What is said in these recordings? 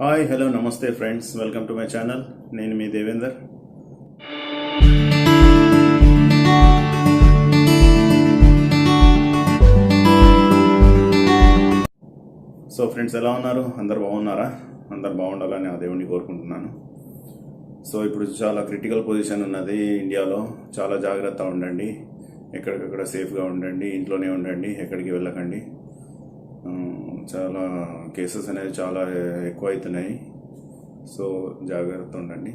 Hi hello నమస్తే friends, welcome to my channel. నేను మీ Devender. So friends, ఎలా ఉన్నారు? అందరు బాగున్నారా? అందరు బాగుండాలని ఆ దేవుడిని కోరుకుంటున్నాను. సో ఇప్పుడు చాలా క్రిటికల్ పొజిషన్ ఉన్నది ఇండియాలో. చాలా జాగ్రత్త ఉండండి, ఎక్కడికక్కడ సేఫ్గా ఉండండి, ఇంట్లోనే ఉండండి, ఎక్కడికి వెళ్ళకండి. చాలా కేసెస్ అనేది చాలా ఎక్కువ అవుతున్నాయి. సో జాగ్రత్త ఉండండి.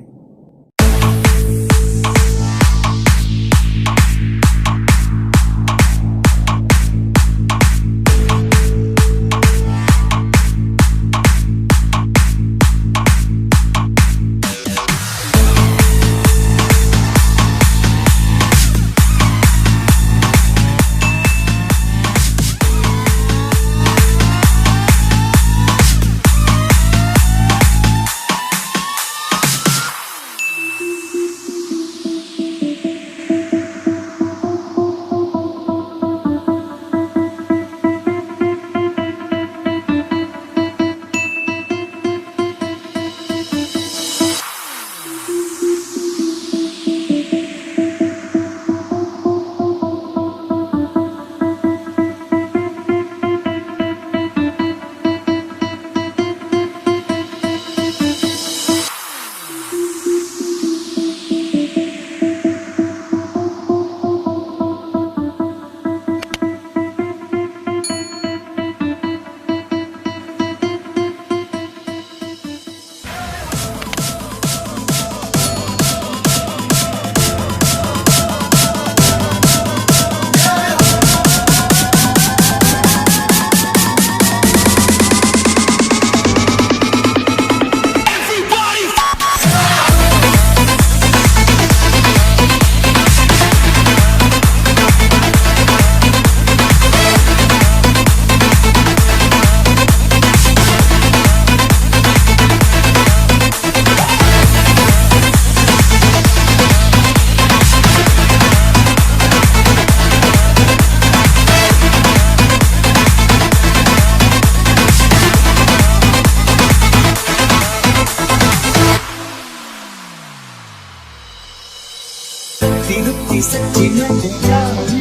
सच्ची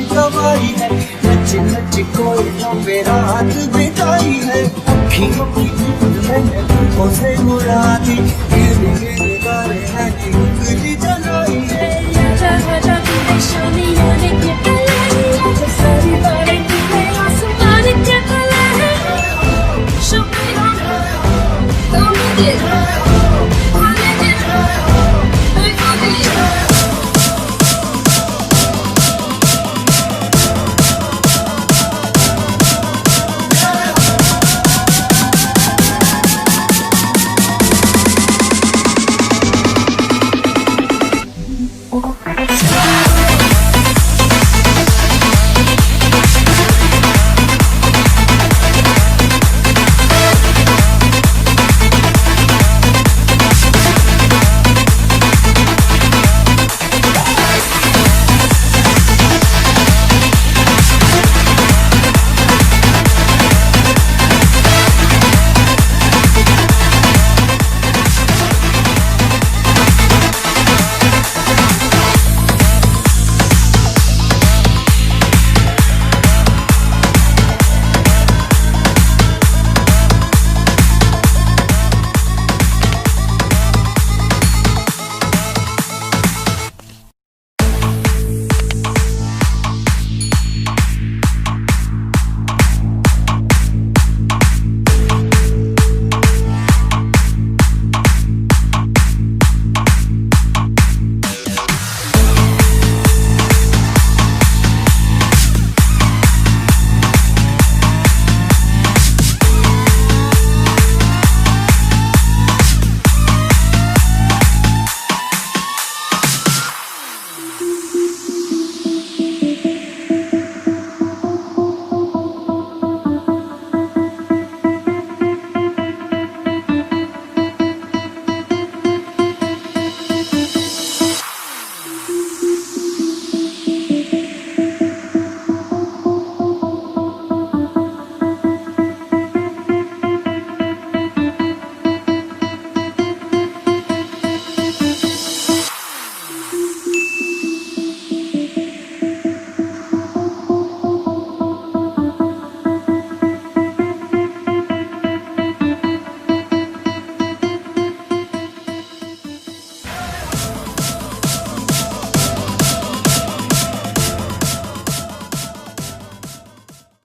गवाई है, नच नच कोई मेरा हाथ बिताई है। अखियों की मैंने तुमको से मुड़ा दी, गिरे गिरे गारे हैं उंगली जलाई है। आजा आजा तूने शामी यानी के गले, आजा सारी बातें तूने आसमान के तले। Show me how, tell me this.